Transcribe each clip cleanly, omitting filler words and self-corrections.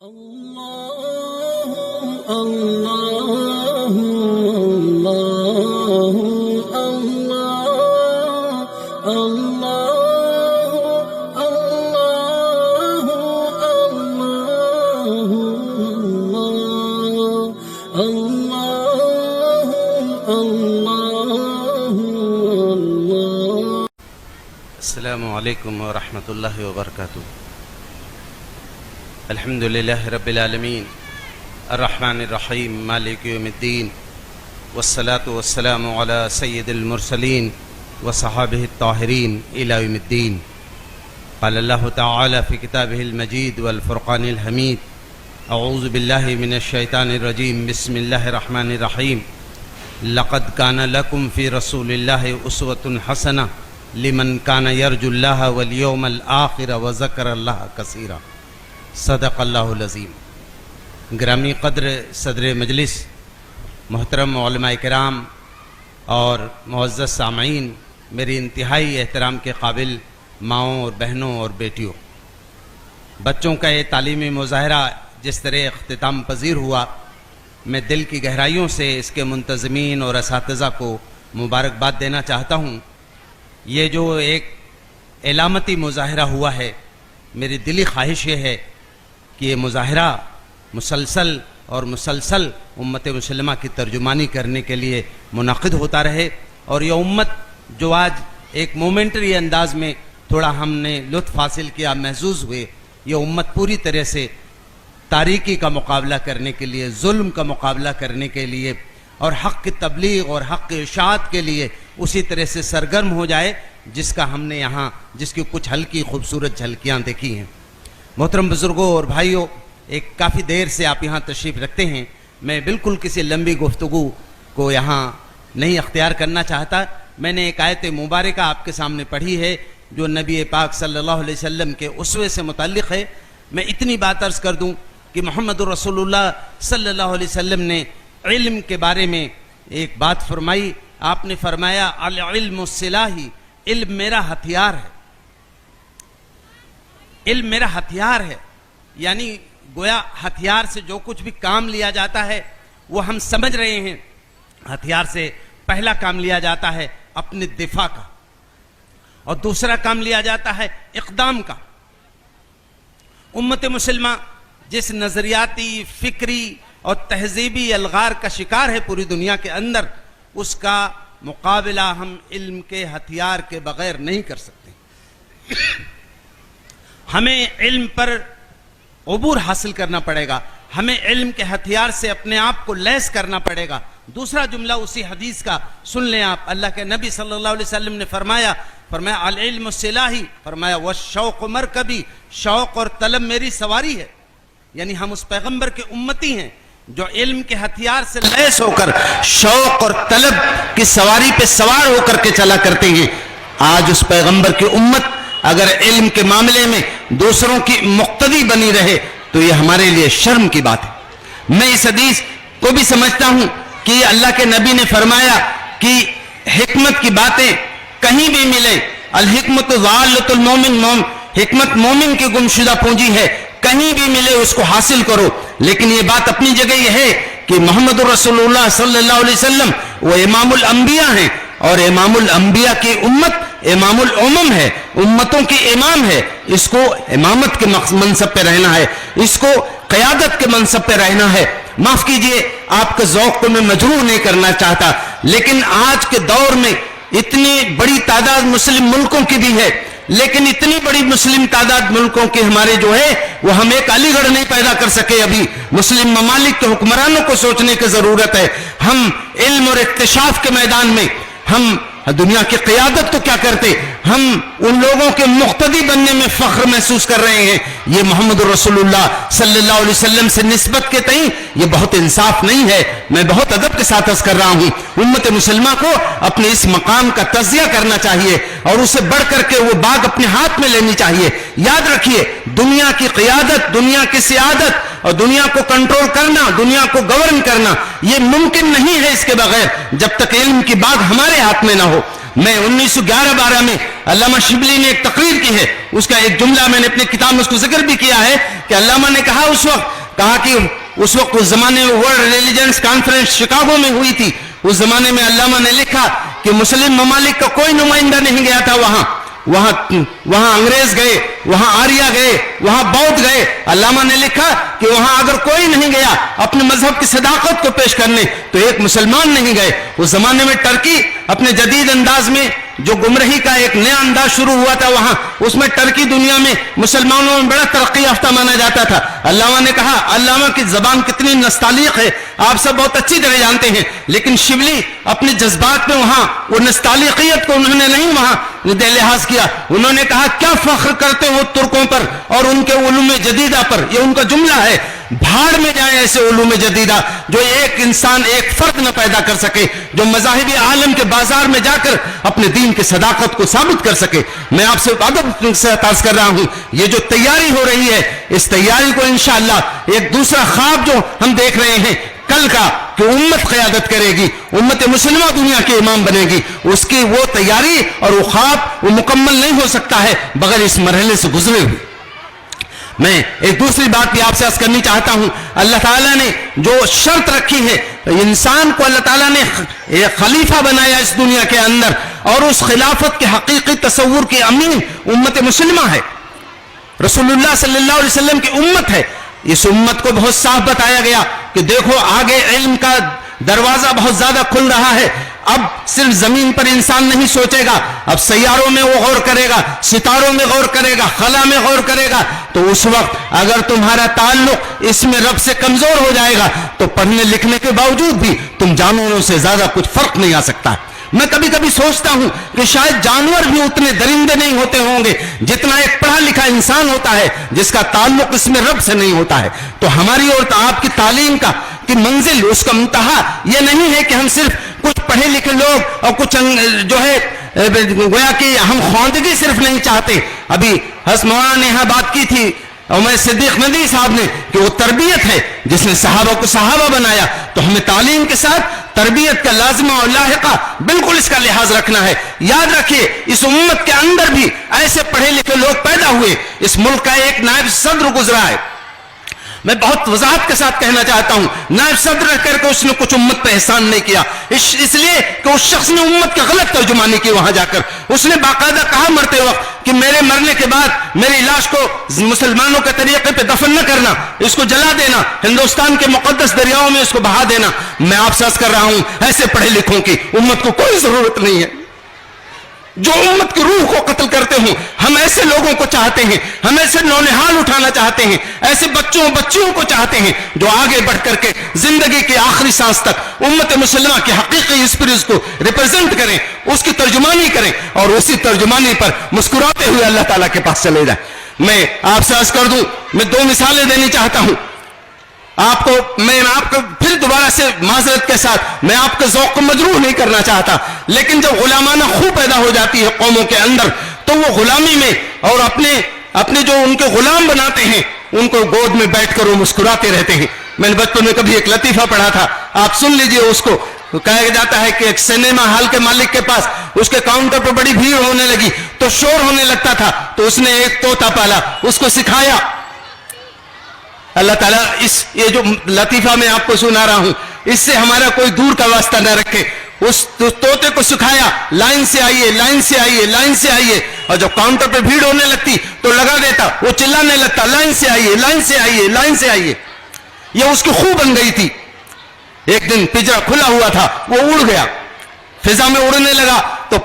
اللہ اللہ اللہ اللہ اللہ اللہ۔ السلام علیکم ورحمۃ اللہ وبرکاتہ۔ الحمد للہ رب العالمین الرحمن الرحیم مالک یوم الدین والصلاة والسلام علی سید المرسلین وصحابہ الطاہرین الی یوم الدین۔ قال اللہ تعالی فی کتابہ المجید والفرقان الحمید: اعوذ باللہ من الشیطان الرجیم، بسم اللہ الرحمن الرحیم۔ لقد کان لکم فی رسول اللہ اسوۃ حسنہ لمن کان یرجو اللہ والیوم الآخر وذکر اللہ کثیرا۔ صدق اللہ العظیم۔ گرامی قدر صدر مجلس، محترم علماء کرام اور معزز سامعین، میری انتہائی احترام کے قابل ماؤں اور بہنوں اور بیٹیوں، بچوں کا یہ تعلیمی مظاہرہ جس طرح اختتام پذیر ہوا، میں دل کی گہرائیوں سے اس کے منتظمین اور اساتذہ کو مبارکباد دینا چاہتا ہوں۔ یہ جو ایک علامتی مظاہرہ ہوا ہے، میری دلی خواہش یہ ہے کہ یہ مظاہرہ مسلسل امت مسلمہ کی ترجمانی کرنے کے لیے منعقد ہوتا رہے، اور یہ امت جو آج ایک مومنٹری انداز میں تھوڑا ہم نے لطف حاصل کیا، محظوظ ہوئے، یہ امت پوری طرح سے تاریکی کا مقابلہ کرنے کے لیے، ظلم کا مقابلہ کرنے کے لیے اور حق کی تبلیغ اور حق کی اشاعت کے لیے اسی طرح سے سرگرم ہو جائے جس کا ہم نے یہاں جس کی کچھ ہلکی خوبصورت جھلکیاں دیکھی ہیں۔ محترم بزرگوں اور بھائیوں، ایک کافی دیر سے آپ یہاں تشریف رکھتے ہیں، میں بالکل کسی لمبی گفتگو کو یہاں نہیں اختیار کرنا چاہتا۔ میں نے ایک آیت مبارکہ آپ کے سامنے پڑھی ہے جو نبی پاک صلی اللہ علیہ وسلم کے اسوے سے متعلق ہے۔ میں اتنی بات عرض کر دوں کہ محمد رسول اللہ صلی اللہ علیہ وسلم نے علم کے بارے میں ایک بات فرمائی۔ آپ نے فرمایا العلم سلاحی، علم میرا ہتھیار ہے، علم میرا ہتھیار ہے، یعنی گویا ہتھیار سے جو کچھ بھی کام لیا جاتا ہے وہ ہم سمجھ رہے ہیں۔ ہتھیار سے پہلا کام لیا جاتا ہے اپنے دفاع کا، اور دوسرا کام لیا جاتا ہے اقدام کا۔ امت مسلمہ جس نظریاتی، فکری اور تہذیبی الغار کا شکار ہے پوری دنیا کے اندر، اس کا مقابلہ ہم علم کے ہتھیار کے بغیر نہیں کر سکتے۔ ہمیں علم پر عبور حاصل کرنا پڑے گا، ہمیں علم کے ہتھیار سے اپنے آپ کو لیس کرنا پڑے گا۔ دوسرا جملہ اسی حدیث کا سن لیں آپ، اللہ کے نبی صلی اللہ علیہ وسلم نے فرمایا العلم سلاحی، فرمایا والشوق مرکبی، شوق اور طلب میری سواری ہے۔ یعنی ہم اس پیغمبر کے امتی ہیں جو علم کے ہتھیار سے لیس ہو کر شوق اور طلب کی سواری پہ سوار ہو کر کے چلا کرتے ہیں۔ آج اس پیغمبر کی امت اگر علم کے معاملے میں دوسروں کی مقتدی بنی رہے تو یہ ہمارے لیے شرم کی بات ہے۔ میں اس حدیث کو بھی سمجھتا ہوں کہ اللہ کے نبی نے فرمایا کہ حکمت کی باتیں کہیں بھی ملے، الحکمت ضالۃ المومن، حکمت مومن کی گمشدہ پونجی ہے، کہیں بھی ملے اس کو حاصل کرو۔ لیکن یہ بات اپنی جگہ یہ ہے کہ محمد رسول اللہ صلی اللہ علیہ وسلم وہ امام الانبیاء ہیں، اور امام الانبیاء کی امت امام الامم ہے، امتوں کی امام ہے۔ اس کو امامت کے منصب پہ رہنا ہے، اس کو قیادت کے منصب پہ رہنا ہے۔ معاف کیجئے، آپ کے ذوق کو میں مجروح نہیں کرنا چاہتا، لیکن آج کے دور میں اتنی بڑی تعداد مسلم ملکوں کی بھی ہے، لیکن اتنی بڑی مسلم تعداد ملکوں کی ہمارے جو ہے وہ ہم ایک علی گڑھ نہیں پیدا کر سکے۔ ابھی مسلم ممالک کے حکمرانوں کو سوچنے کی ضرورت ہے۔ ہم علم اور اکتشاف کے میدان میں ہم دنیا کی قیادت تو کیا کرتے، ہم ان لوگوں کے مقتدی بننے میں فخر محسوس کر رہے ہیں۔ یہ محمد رسول اللہ صلی اللہ علیہ وسلم سے نسبت کے تئیں یہ بہت انصاف نہیں ہے۔ میں بہت ادب کے ساتھ عرض کر رہا ہوں، امت مسلمہ کو اپنے اس مقام کا تزیہ کرنا چاہیے اور اسے بڑھ کر کے وہ باغ اپنے ہاتھ میں لینی چاہیے۔ یاد رکھیے، دنیا کی قیادت، دنیا کی سیادت اور دنیا کو کنٹرول کرنا، دنیا کو گورن کرنا یہ ممکن نہیں ہے اس کے بغیر، جب تک علم کی باغ ہمارے ہاتھ میں نہ ہو۔ میں 1911-12 میں علامہ شبلی نے ایک تقریر کی ہے، اس کا ایک جملہ میں نے اپنے کتاب میں اس کو ذکر بھی کیا ہے کہ علامہ نے کہا کہ اس وقت اس زمانے میں ورلڈ ریلیجنس کانفرنس شکاگو میں ہوئی تھی. اس زمانے میں علامہ نے لکھا کہ مسلم ممالک کا کوئی نمائندہ نہیں گیا تھا وہاں انگریز گئے، وہاں آریہ گئے، وہاں بودھ گئے. علامہ نے لکھا کہ وہاں اگر کوئی نہیں گیا اپنے مذہب کی صداقت کو پیش کرنے تو ایک مسلمان نہیں گئے. اس زمانے میں ٹرکی اپنے جدید انداز میں جو گمراہی کا ایک نیا انداز شروع ہوا تھا، وہاں اس میں ٹرکی دنیا میں مسلمانوں میں بڑا ترقی یافتہ مانا جاتا تھا. علامہ نے کہا، علامہ کی زبان کتنی نستعلیق ہے آپ سب بہت اچھی طرح جانتے ہیں، لیکن شبلی اپنے جذبات میں وہاں وہ نستعلیقیت کو انہوں نے نہیں وہاں لحاظ کیا. انہوں نے کہا کیا فخر کرتے ہو ترکوں پر اور ان کے علوم جدیدہ پر. یہ ان کا جملہ ہے. بھاڑ میں جائیں ایسے علوم جدیدہ جو ایک انسان ایک فرد نہ پیدا کر سکے، جو مذاہبی عالم کے بازار میں جا کر اپنے دین کی صداقت کو ثابت کر سکے. میں آپ سے ادب سے عرض کر رہا ہوں، یہ جو تیاری ہو رہی ہے اس تیاری کو انشاءاللہ ایک دوسرا خواب جو ہم دیکھ رہے ہیں کل کا کہ امت قیادت کرے گی، امت مسلمہ دنیا کے امام بنے گی، اس کی وہ تیاری اور وہ خواب وہ مکمل نہیں ہو سکتا ہے بغیر اس مرحلے سے گزرے ہوئے. میں ایک دوسری بات بھی آپ سے عرض کرنی چاہتا ہوں. اللہ تعالیٰ نے جو شرط رکھی ہے، انسان کو اللہ تعالیٰ نے ایک خلیفہ بنایا اس دنیا کے اندر، اور اس خلافت کے حقیقی تصور کی امین امت مسلمہ ہے، رسول اللہ صلی اللہ علیہ وسلم کی امت ہے. اس امت کو بہت صاف بتایا گیا کہ دیکھو آگے علم کا دروازہ بہت زیادہ کھل رہا ہے. اب صرف زمین پر انسان نہیں سوچے گا، اب سیاروں میں وہ غور کرے گا، ستاروں میں غور کرے گا، خلا میں غور کرے گا. تو اس وقت اگر تمہارا تعلق اس میں رب سے کمزور ہو جائے گا تو پڑھنے لکھنے کے باوجود بھی تم جانوروں سے زیادہ کچھ فرق نہیں آ سکتا. میں کبھی کبھی سوچتا ہوں کہ شاید جانور بھی اتنے درندے نہیں ہوتے ہوں گے جتنا ایک پڑھا لکھا انسان ہوتا ہے جس کا تعلق اس میں رب سے نہیں ہوتا ہے. تو ہماری اور آپ کی تعلیم کی منزل، اس کا منتہا یہ نہیں ہے کہ ہم صرف کچھ پڑھے لکھے لوگ اور کچھ جو ہے گویا کہ ہم خواندگی صرف نہیں چاہتے. ابھی حضرت مولانا نے یہاں بات کی تھی عمر صدیق ندوی صاحب نے کہ وہ تربیت ہے جس نے صحابہ کو صحابہ بنایا. تو ہمیں تعلیم کے ساتھ تربیت کا لازمہ اور لاحقہ بالکل اس کا لحاظ رکھنا ہے. یاد رکھیے اس امت کے اندر بھی ایسے پڑھے لکھے لوگ پیدا ہوئے. اس ملک کا ایک نائب صدر گزرا ہے، میں بہت وضاحت کے ساتھ کہنا چاہتا ہوں، نائب صدر رہ کر کے اس نے کچھ امت پہ احسان نہیں کیا، اس لیے کہ اس شخص نے امت کا غلط ترجمانی کی. وہاں جا کر اس نے باقاعدہ کہا مرتے وقت کہ میرے مرنے کے بعد میری لاش کو مسلمانوں کے طریقے پہ دفن نہ کرنا، اس کو جلا دینا، ہندوستان کے مقدس دریاؤں میں اس کو بہا دینا. میں آپ سے عرض کر رہا ہوں ایسے پڑھے لکھوں کی امت کو کوئی ضرورت نہیں ہے جو امت کی روح کو قتل کرتے ہوں. ہم ایسے لوگوں کو چاہتے ہیں، ہم ایسے نونہال اٹھانا چاہتے ہیں، ایسے بچیوں کو چاہتے ہیں جو آگے بڑھ کر کے زندگی کے آخری سانس تک امت مسلمہ کے حقیقی اسپرٹ کو ریپرزینٹ کریں، اس کی ترجمانی کریں اور اسی ترجمانی پر مسکراتے ہوئے اللہ تعالیٰ کے پاس چلے جائیں. میں آپ سے عرض کر دوں، میں 2 مثالیں دینی چاہتا ہوں میں آپ کو پھر دوبارہ سے معذرت کے ساتھ میں آپ کے ذوق کو مجروح نہیں کرنا چاہتا، لیکن جب غلامانہ خو پیدا ہو جاتی ہے قوموں کے اندر تو وہ غلامی میں اور اپنے جو ان کے غلام بناتے ہیں ان کو گود میں بیٹھ کر وہ مسکراتے رہتے ہیں. میں نے بچپن میں کبھی ایک لطیفہ پڑھا تھا، آپ سن لیجئے اس کو. کہا جاتا ہے کہ ایک سینما ہال کے مالک کے پاس اس کے کاؤنٹر پر بڑی بھیڑ ہونے لگی تو شور ہونے لگتا تھا، تو اس نے ایک طوطا پالا، اس کو سکھایا. اللہ تعالیٰ یہ جو لطیفہ میں آپ کو سنا رہا ہوں اس سے ہمارا کوئی دور کا واسطہ نہ رکھے. اس طوطے کو سکھایا، لائن سے آئیے، لائن سے آئیے، لائن سے آئیے، اور جب کاؤنٹر پہ بھیڑ ہونے لگتی تو لگا دیتا، وہ چلانے لگتا، لائن سے آئیے، لائن سے آئیے، لائن سے آئیے. یہ اس کی خو بن گئی تھی. ایک دن پنجرا کھلا ہوا تھا، وہ اڑ گیا، فضا میں اڑنے لگا تو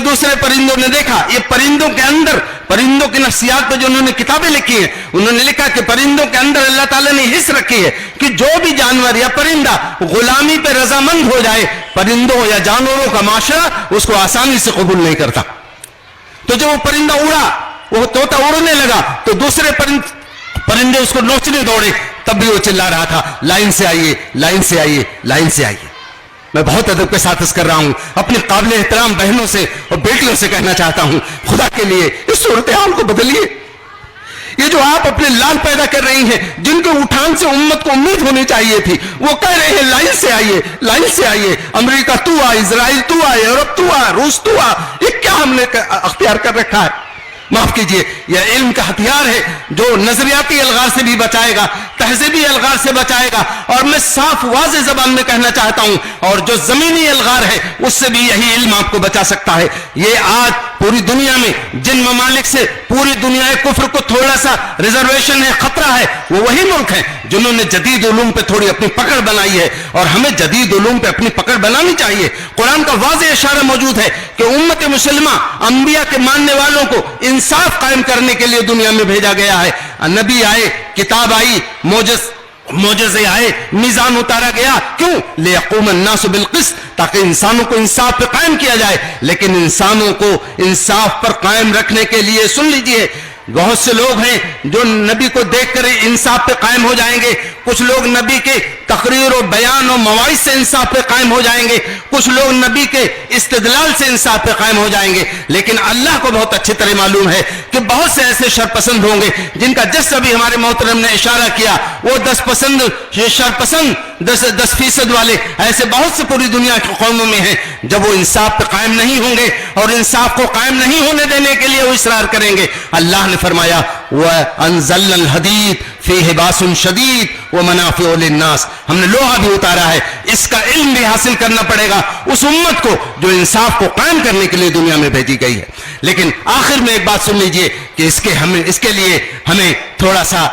دوسرے پرندوں نے دیکھا. یہ پرندوں کے اندر پرندوں کی نفسیات پہ جو انہوں نے کتابیں لکھی ہیں انہوں نے لکھا کہ پرندوں کے اندر اللہ تعالیٰ نے حص رکھی ہے کہ جو بھی جانور یا پرندہ غلامی پہ رضامند ہو جائے، پرندوں یا جانوروں کا معاشرہ اس کو آسانی سے قبول نہیں کرتا. تو جب وہ پرندہ اڑا، وہ طوطا اڑنے لگا تو دوسرے پرندے اس کو نوچنے دوڑے، تب بھی وہ چلا رہا تھا، لائن سے آئیے، لائن سے آئیے، لائن سے آئیے. میں بہت ادب کے ساتھ اس کر رہا ہوں، اپنی قابل احترام بہنوں سے اور بیٹیوں سے کہنا چاہتا ہوں خدا کے لیے اس صورتحال کو بدلیے. یہ جو آپ اپنے لال پیدا کر رہی ہیں، جن کے اٹھان سے امت کو امید ہونی چاہیے تھی، وہ کہہ رہے ہیں لائن سے آئیے، لائن سے آئیے، امریکہ تو آ، اسرائیل تو آ، یورپ تو آ، روس تو آ، یہ کیا ہم نے اختیار کر رکھا ہے؟ معاف کیجئے، یہ علم کا ہتھیار ہے جو نظریاتی الغار سے بھی بچائے گا، تہذیبی الغار سے بچائے گا، اور میں صاف واضح زبان میں کہنا چاہتا ہوں، اور جو زمینی الغار ہے اس سے بھی یہی علم آپ کو بچا سکتا ہے۔ یہ آج پوری دنیا میں جن ممالک سے پوری دنیا کفر کو تھوڑا سا ریزرویشن ہے، خطرہ ہے، وہ وہی ملک ہیں جنہوں نے جدید علوم پہ تھوڑی اپنی پکڑ بنائی ہے، اور ہمیں جدید علوم پہ اپنی پکڑ بنانی چاہیے۔ قرآن کا واضح اشارہ موجود ہے کہ امت مسلمہ انبیاء کے ماننے والوں کو انصاف قائم کرنے کے لیے دنیا میں بھیجا گیا ہے۔ نبی آئے، کتاب آئی، معجزے آئے، میزان اتارا گیا، کیوں؟ لیقوم الناس بالقسط، تاکہ انسانوں کو انصاف پہ قائم کیا جائے۔ لیکن انسانوں کو انصاف پر قائم رکھنے کے لیے سن لیجئے، بہت سے لوگ ہیں جو نبی کو دیکھ کر انصاف پہ قائم ہو جائیں گے، کچھ لوگ نبی کے تقریر و بیان و مواعظ سے انصاف پہ قائم ہو جائیں گے، کچھ لوگ نبی کے استدلال سے انصاف پہ قائم ہو جائیں گے۔ لیکن اللہ کو بہت اچھی طرح معلوم ہے کہ بہت سے ایسے شرپسند ہوں گے جن کا جس ابھی ہمارے محترم نے اشارہ کیا، وہ 10% والے ایسے بہت سے پوری دنیا کی قوموں میں ہیں۔ جب وہ انصاف پہ قائم نہیں ہوں گے اور انصاف کو قائم نہیں ہونے دینے کے لیے وہ اصرار کریں گے، اللہ نے فرمایا وَأَنزَلْنَا الْحَدِيدَ فِيهِ بَأْسٌ شَدِيدٌ وَمَنَافِعُ لِلنَّاسِ، ہم نے لوہا بھی اتارا ہے۔ اس کا علم بھی حاصل کرنا پڑے گا اس امت کو جو انصاف کو قائم کرنے کے لیے دنیا میں بھیجی گئی ہے۔ لیکن آخر میں ایک بات سن لیجئے کہ اس کے لیے ہمیں تھوڑا سا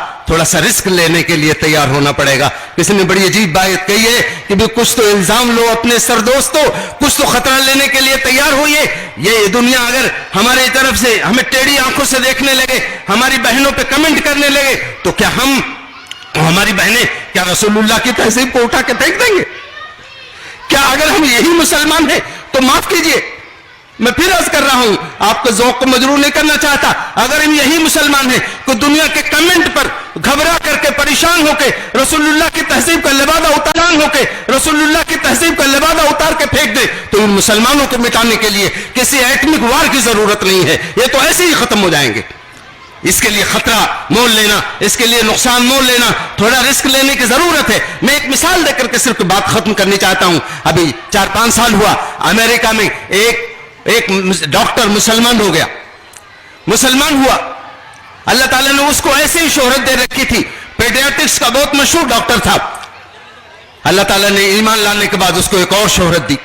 رسک لینے کے لیے تیار ہونا پڑے گا۔ کسی نے بڑی عجیب بات کہی ہے کہ بھی کچھ تو الزام لو اپنے سر دوستو، کچھ تو خطرہ لینے کے لیے تیار ہوئیے۔ یہ دنیا اگر ہماری طرف سے ہمیں ٹیڑھی آنکھوں سے دیکھنے لگے، ہماری بہنوں پہ کمنٹ کرنے لگے، تو کیا ہماری بہنیں کیا رسول اللہ کی تہذیب کو اٹھا کے پھینک دیں گے؟ کیا اگر ہم یہی مسلمان ہیں تو معاف کیجئے، میں پھر عرض کر رہا ہوں، آپ کو ذوق کو مجروح نہیں کرنا چاہتا، اگر ہم یہی مسلمان ہیں کہ دنیا کے کمنٹ پر گھبرا کر کے پریشان ہو کے رسول اللہ کی تہذیب کا لبادہ اتار کے پھینک دے، تو ان مسلمانوں کو مٹانے کے لیے کسی ایٹمک وار کی ضرورت نہیں ہے، یہ تو ایسے ہی ختم ہو جائیں گے۔ اس کے لیے خطرہ مول لینا، اس کے لیے نقصان مول لینا، تھوڑا رسک لینے کی ضرورت ہے۔ میں ایک مثال دے کر کے صرف بات ختم کرنی چاہتا ہوں۔ ابھی 4-5 سال ہوا، امریکہ میں ایک ڈاکٹر مسلمان ہو گیا، مسلمان ہوا، اللہ تعالیٰ نے اس کو ایسی ہی شہرت دے رکھی تھی، پیڈیاٹرکس کا بہت مشہور ڈاکٹر تھا، اللہ تعالیٰ نے ایمان لانے کے بعد اس کو ایک اور شہرت دی۔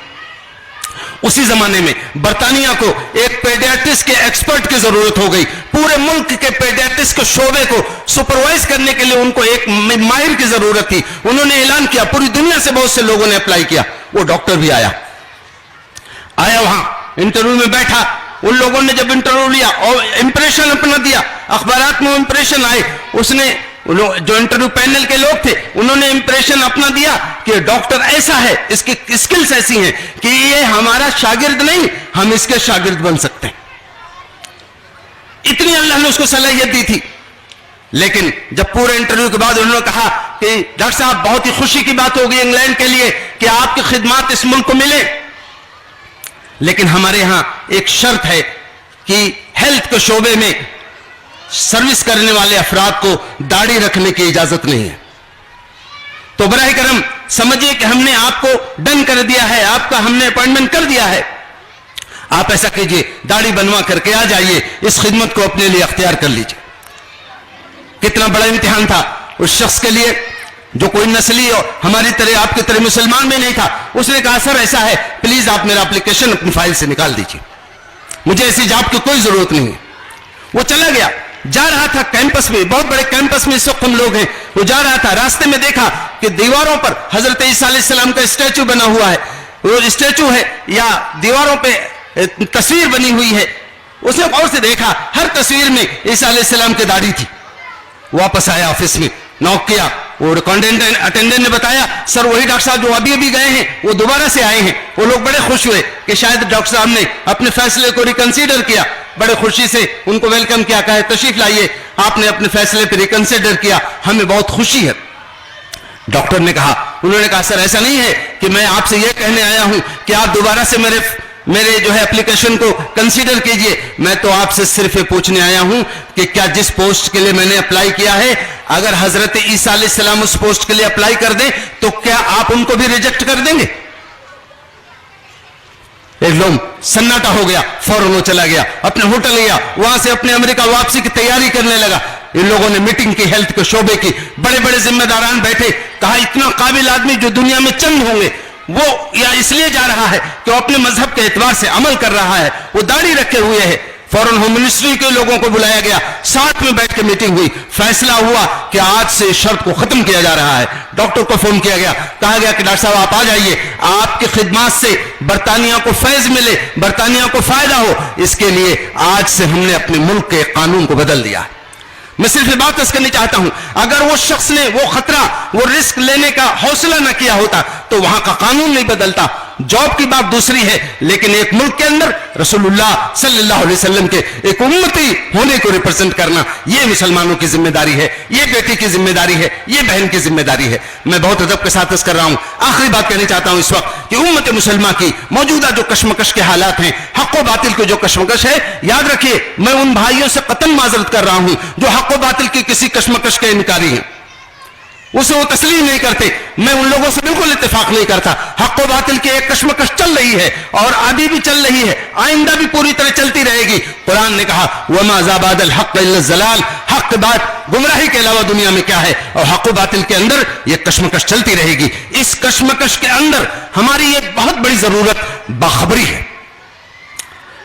اسی زمانے میں برطانیہ کو ایک پیڈیاٹرکس کے ایکسپرٹ کی ضرورت ہو گئی، پورے ملک کے پیڈیاٹرکس کے شعبے کو سپروائز کرنے کے لیے ان کو ایک ماہر کی ضرورت تھی۔ انہوں نے اعلان کیا، پوری دنیا سے بہت سے لوگوں نے اپلائی کیا، وہ ڈاکٹر بھی آیا وہاں انٹرویو میں بیٹھا، ان لوگوں نے جب انٹرویو لیا اور امپریشن اپنا دیا، اخبارات میں امپریشن آئے، اس نے جو انٹرویو پینل کے لوگ تھے انہوں نے امپریشن اپنا دیا کہ ڈاکٹر ایسا ہے، اس کی اسکلز ایسی ہیں کہ یہ ہمارا شاگرد نہیں، ہم اس کے شاگرد بن سکتے ہیں۔ اتنی اللہ نے اس کو صلاحیت دی تھی۔ لیکن جب پورے انٹرویو کے بعد انہوں نے کہا کہ ڈاکٹر صاحب بہت ہی خوشی کی بات ہوگی انگلینڈ کے لیے کہ آپ کی خدمات اس ملک کو ملے، لیکن ہمارے ہاں ایک شرط ہے کہ ہیلتھ کے شعبے میں سروس کرنے والے افراد کو داڑھی رکھنے کی اجازت نہیں ہے۔ تو براہ کرم سمجھیے کہ ہم نے آپ کو ڈن کر دیا ہے، آپ کا ہم نے اپوائنٹمنٹ کر دیا ہے، آپ ایسا کیجئے، داڑھی بنوا کر کے آ جائیے، اس خدمت کو اپنے لیے اختیار کر لیجئے۔ کتنا بڑا امتحان تھا اس شخص کے لیے جو کوئی نسلی اور ہماری طرح آپ کی طرح مسلمان بھی نہیں تھا۔ اس نے کہا سر ایسا ہے، پلیز آپ میرا اپلیکیشن اپنی فائل سے نکال دیجئے، مجھے ایسی جاب کی کوئی ضرورت نہیں ہے۔ وہ چلا گیا، جا رہا تھا کیمپس میں، بہت بڑے کیمپس میں اس وقت ہم لوگ ہیں، وہ جا رہا تھا، راستے میں دیکھا کہ دیواروں پر حضرت عیسیٰ علیہ السلام کا اسٹیچو بنا ہوا ہے، وہ اسٹیچو ہے یا دیواروں پہ تصویر بنی ہوئی ہے۔ اس نے غور سے دیکھا، ہر تصویر میں عیسیٰ علیہ السلام کی داڑھی تھی۔ واپس آیا آفس میں، نوک کیا، اور اٹینڈنٹ نے بتایا سر وہی ڈاکٹر صاحب جو ابھی گئے ہیں وہ دوبارہ سے آئے ہیں۔ وہ لوگ بڑے خوش ہوئے کہ شاید ڈاکٹر صاحب نے اپنے فیصلے کو ریکنسیڈر کیا، بڑے خوشی سے ان کو ویلکم کیا، کہا تشریف لائیے، آپ نے اپنے فیصلے پہ ریکنسیڈر کیا، ہمیں بہت خوشی ہے۔ ڈاکٹر نے کہا، انہوں نے کہا سر ایسا نہیں ہے کہ میں آپ سے یہ کہنے آیا ہوں کہ آپ دوبارہ سے میرے جو ہے اپلیکیشن کو کنسیڈر کیجئے. میں تو آپ سے صرف یہ پوچھنے آیا ہوں کہ کیا جس پوسٹ کے لیے میں نے اپلائی کیا ہے, اگر حضرت عیسیٰ علیہ السلام اس پوسٹ کے لیے اپلائی کر دیں تو کیا آپ ان کو بھی ریجیکٹ کر دیں گے؟ ایک لوگ سناٹا ہو گیا, فوراً وہ چلا گیا, اپنے ہوٹل گیا, وہاں سے اپنے امریکہ واپسی کی تیاری کرنے لگا. ان لوگوں نے میٹنگ کی, ہیلتھ کے شعبے کی, بڑے بڑے ذمہ داران بیٹھے, کہا اتنا قابل آدمی جو دنیا میں چند ہوں گے وہ یا اس لیے جا رہا ہے کہ وہ اپنے مذہب کے اعتبار سے عمل کر رہا ہے, وہ داڑھی رکھے ہوئے ہے. فوراً ہوم منسٹری کے لوگوں کو بلایا گیا, ساتھ میں بیٹھ کے میٹنگ ہوئی, فیصلہ ہوا کہ آج سے اس شرط کو ختم کیا جا رہا ہے. ڈاکٹر کو فون کیا گیا, کہا گیا کہ ڈاکٹر صاحب آپ آ جائیے, آپ کی خدمات سے برطانیہ کو فیض ملے, برطانیہ کو فائدہ ہو, اس کے لیے آج سے ہم نے اپنے ملک کے قانون کو بدل دیا ہے. میں صرف یہ بات کرنی چاہتا ہوں, اگر وہ شخص نے وہ خطرہ, وہ رسک لینے کا حوصلہ نہ کیا ہوتا تو وہاں کا قانون نہیں بدلتا. جاب کی بات دوسری ہے, لیکن ایک ملک کے اندر رسول اللہ صلی اللہ علیہ وسلم کے ایک امتی ہونے کو ریپرزینٹ کرنا, یہ مسلمانوں کی ذمہ داری ہے, یہ بیٹی کی ذمہ داری ہے, یہ بہن کی ذمہ داری ہے. میں بہت ادب کے ساتھ عرض کر رہا ہوں. آخری بات کہنا چاہتا ہوں اس وقت کہ امت مسلمہ کی موجودہ جو کشمکش کے حالات ہیں, حق و باطل کی جو کشمکش ہے, یاد رکھیے میں ان بھائیوں سے قطعاً معذرت کر رہا ہوں جو حق و باطل کی کسی کشمکش کے انکاری ہیں, اسے وہ تسلیم نہیں کرتے. میں ان لوگوں سے بالکل اتفاق نہیں کرتا. حق و باطل کی ایک کشمکش چل رہی ہے اور ابھی بھی چل رہی ہے, آئندہ بھی پوری طرح چلتی رہے گی. قرآن نے کہا وما ذا بعد الحق الا الضلال, حق کے بعد گمراہی کے علاوہ دنیا میں کیا ہے, اور حق و باطل کے اندر یہ کشمکش چلتی رہے گی. اس کشمکش کے اندر ہماری ایک بہت بڑی ضرورت باخبری ہے.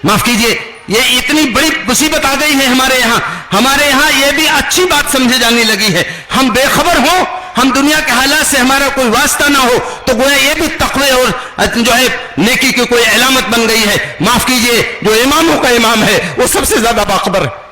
معاف کیجئے, یہ اتنی بڑی مصیبت آ گئی ہے ہمارے یہاں یہ بھی اچھی بات سمجھے جانے لگی ہے. ہم بے خبر ہوں, ہم دنیا کے حالات سے ہمارا کوئی واسطہ نہ ہو تو گویا یہ بھی تقوی اور جو ہے نیکی کی کوئی علامت بن گئی ہے. معاف کیجئے, جو اماموں کا امام ہے وہ سب سے زیادہ باخبر ہے.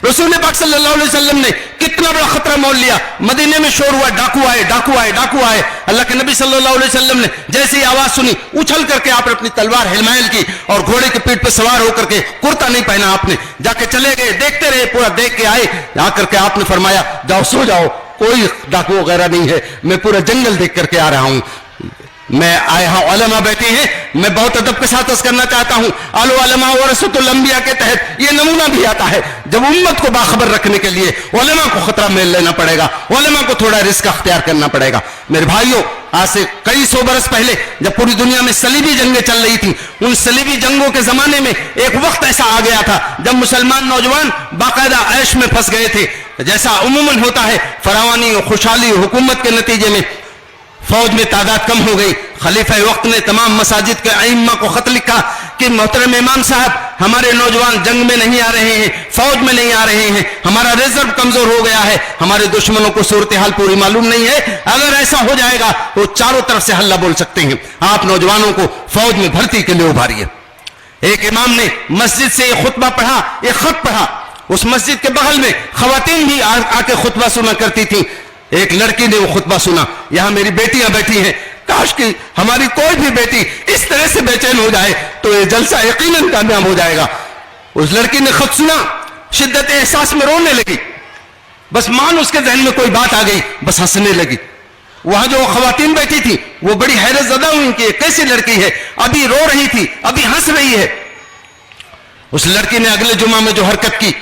رسول پاک صلی اللہ علیہ وسلم نے کتنا بڑا خطرہ مول لیا. مدینے میں شور ہوا, ڈاکو آئے, ڈاکو آئے, ڈاکو آئے. اللہ کے نبی صلی اللہ علیہ وسلم نے جیسے ہی آواز سنی, اچھل کر کے آپ نے اپنی تلوار ہلمائل کی اور گھوڑے کی پیٹھ پہ سوار ہو کر کے, کرتا نہیں پہنا آپ نے, جا کے چلے گئے, دیکھتے رہے, پورا دیکھ کے آئے. آ کر کے آپ نے فرمایا جاؤ سو جاؤ, کوئی ڈاکو وغیرہ نہیں ہے, میں پورا جنگل دیکھ کر کے آ رہا ہوں. میں آیا ہوں, علماء بیٹھے ہیں, میں بہت ادب کے ساتھ عرض کرنا چاہتا ہوں, علماء ورثۃ الانبیاء کے تحت یہ نمونہ بھی آتا ہے. جب امت کو باخبر رکھنے کے لیے علماء کو خطرہ میل لینا پڑے گا, علماء کو تھوڑا رسک اختیار کرنا پڑے گا. میرے بھائیوں, آج سے کئی سو برس پہلے جب پوری دنیا میں صلیبی جنگیں چل رہی تھیں, ان صلیبی جنگوں کے زمانے میں ایک وقت ایسا آ گیا تھا جب مسلمان نوجوان باقاعدہ عیش میں پھنس گئے تھے. جیسا عموماً ہوتا ہے, فراوانی و خوشحالی حکومت کے نتیجے میں فوج میں تعداد کم ہو گئی. خلیفہ وقت نے تمام مساجد کے ائمہ کو خط لکھا کہ محترم امام صاحب, ہمارے نوجوان جنگ میں نہیں آ رہے ہیں, فوج میں نہیں آ رہے ہیں, ہمارا ریزرو کمزور ہو گیا ہے, ہمارے دشمنوں کو صورتحال پوری معلوم نہیں ہے. اگر ایسا ہو جائے گا تو چاروں طرف سے حلہ بول سکتے ہیں, آپ نوجوانوں کو فوج میں بھرتی کے لیے ابھاریے. ایک امام نے مسجد سے ایک خطبہ پڑھا, ایک خط پڑھا. اس مسجد کے بغل میں خواتین بھی آ کے خطبہ سنا کرتی تھیں. ایک لڑکی نے وہ خطبہ سنا, یہاں میری بیٹیاں بیٹھی ہیں, کاش کہ ہماری کوئی بھی بیٹی اس طرح سے بے چین ہو جائے تو یہ جلسہ یقیناً کامیاب ہو جائے گا. اس لڑکی نے خط سنا, شدت احساس میں رونے لگی. بس مان اس کے ذہن میں کوئی بات آ گئی, بس ہنسنے لگی. وہاں جو خواتین بیٹھی تھی وہ بڑی حیرت زدہ ہوئی کہ یہ کیسی لڑکی ہے, ابھی رو رہی تھی, ابھی ہنس رہی ہے. اس لڑکی نے اگلے جمعہ میں جو حرکت کی,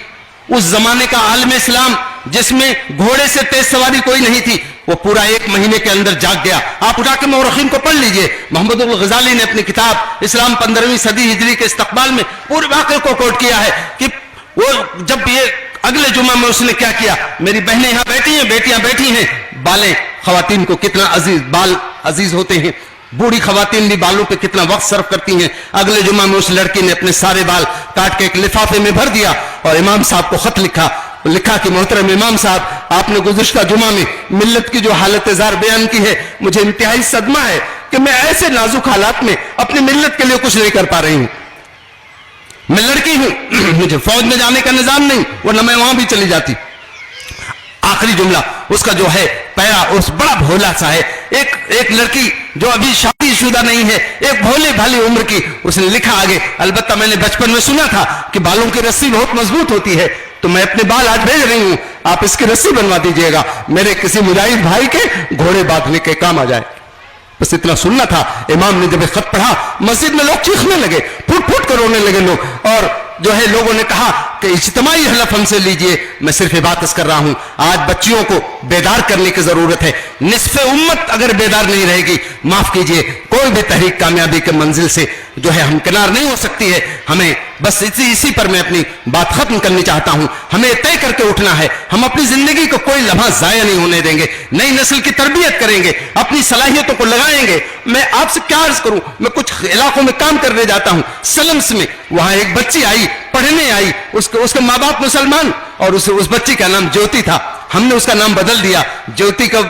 اس زمانے کا عالم اسلام جس میں گھوڑے سے تیز سواری کوئی نہیں تھی, وہ پورا 1 مہینے کے اندر جاگ گیا. آپ اٹھا کے مورخین کو پڑھ لیجئے. محمد الغزالی نے اپنی کتاب اسلام 15ویں صدی ہجری کے استقبال میں پورے واقعے کو کوٹ کیا ہے کہ وہ جب یہ اگلے جمعہ میں اس نے کیا کیا. میری بہنیں یہاں بیٹھی ہیں, بیٹیاں بیٹھی ہیں, بالیں خواتین کو کتنا بال عزیز ہوتے ہیں, بوڑھی خواتین بھی بالوں پہ کتنا وقت صرف کرتی ہیں. اگلے جمعہ میں اس لڑکی نے اپنے سارے بال کاٹ کے ایک لفافے میں بھر دیا اور امام صاحب کو خط لکھا کہ محترم امام صاحب, آپ نے گزشتہ جمعہ میں ملت کی جو حالت زار بیان کی ہے, مجھے انتہائی صدمہ ہے کہ میں ایسے نازک حالات میں اپنی ملت کے لیے کچھ نہیں کر پا رہی ہوں. میں لڑکی ہوں, مجھے فوج میں جانے کا نظام نہیں, ورنہ میں وہاں بھی چلی جاتی. آخری جملہ اس کا جو ہے پیرا اس بڑا بھولا سا ہے. ایک لڑکی جو ابھی شادی شدہ نہیں ہے, ایک بھولے بھالی عمر کی, اس نے لکھا آگے, البتہ میں نے بچپن میں سنا تھا کہ بالوں کی رسی بہت مضبوط ہوتی ہے, تو میں اپنے بال آج بھیج رہی ہوں, آپ اس کی رسی بنوا دیجئے گا, میرے کسی مجاہد بھائی کے گھوڑے باندھنے کے کام آ جائے. بس اتنا سننا تھا. امام نے جب ایک خط پڑھا مسجد میں لوگ چیخنے لگے, پھوٹ پھوٹ کر رونے لگے لوگ, اور جو ہے لوگوں نے کہا کہ اجتماعی حلف ہم سے لیجئے. میں صرف یہ بات کر رہا ہوں, آج بچیوں کو بیدار کرنے کی ضرورت ہے. نصف امت اگر بیدار نہیں رہے گی, معاف کیجئے, کوئی بھی تحریک کامیابی کے منزل سے جو ہے ہمکنار نہیں ہو سکتی ہے. ہمیں بس اسی پر میں اپنی بات ختم کرنی چاہتا ہوں. ہمیں طے کر کے اٹھنا ہے, ہم اپنی زندگی کو کوئی لمحہ ضائع نہیں ہونے دیں گے. نئی نسل کی تربیت کریں گے, اپنی صلاحیتوں کو لگائیں گے. میں آپ سے کیا عرض کروں, میں کچھ علاقوں میں کام کرنے جاتا ہوں, سلمس میں, وہاں ایک بچی آئی, پڑھنے آئی, اس کے ماں باپ مسلمان, اور اس بچی کا نام جیوتی تھا. ہم نے اس کا نام بدل دیا, جیوتی کا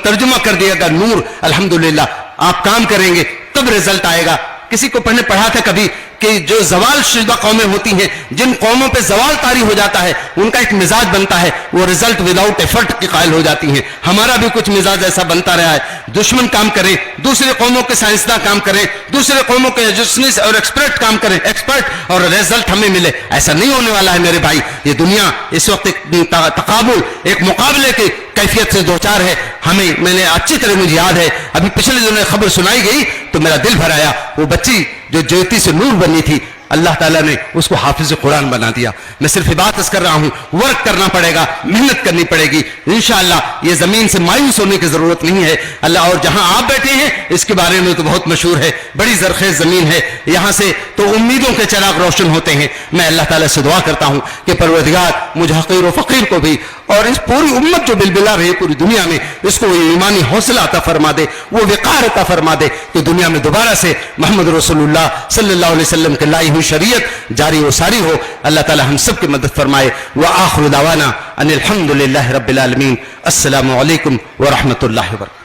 ترجمہ کر دیا گا نور. الحمدللہ آپ کام کریں گے تب رزلٹ آئے گا. کسی کو پڑھا تھا کبھی کہ جو زوال شدہ قومیں ہوتی ہیں, جن قوموں پہ زوال طاری ہو جاتا ہے, ان کا ایک مزاج بنتا ہے, وہ رزلٹ وداؤٹ ایفرٹ کی قائل ہو جاتی ہیں. ہمارا بھی کچھ مزاج ایسا بنتا رہا ہے. دشمن کام کریں, دوسرے قوموں کے سائنسداں کام کریں, دوسرے قوموں کے ایجوسنس اور ایکسپرٹ کام کریں, اور رزلٹ ہمیں ملے. ایسا نہیں ہونے والا ہے میرے بھائی. یہ دنیا اس وقت ایک تقابل, ایک مقابلے کی کیفیت سے دوچار ہے. میں نے اچھی طرح مجھے یاد ہے, ابھی پچھلے دنوں خبر سنائی گئی تو میرا دل بھر آیا. وہ بچی جو جیوتی سے نور بنی تھی, اللہ تعالیٰ نے اس کو حافظ قرآن بنا دیا. میں صرف بات کر رہا ہوں, ورک کرنا پڑے گا, محنت کرنی پڑے گی انشاءاللہ. یہ زمین سے مایوس ہونے کی ضرورت نہیں ہے. اللہ, اور جہاں آپ بیٹھے ہیں اس کے بارے میں تو بہت مشہور ہے, بڑی زرخیز زمین ہے. یہاں سے تو امیدوں کے چراغ روشن ہوتے ہیں. میں اللہ تعالیٰ سے دعا کرتا ہوں کہ پروردگار مجھ حقیر و فقیر کو بھی, اور اس پوری امت جو بلبلا رہی پوری دنیا میں, اس کو ایمانی حوصلہ عطا فرما دے, وہ وقار عطا فرما دے کہ دنیا میں دوبارہ سے محمد رسول اللہ صلی اللہ علیہ وسلم کے لائی ہوئی شریعت جاری و ساری ہو. اللہ تعالی ہم سب کی مدد فرمائے. وآخر دعوانا ان الحمد للہ رب العالمین. السلام علیکم ورحمۃ اللہ وبرکاتہ.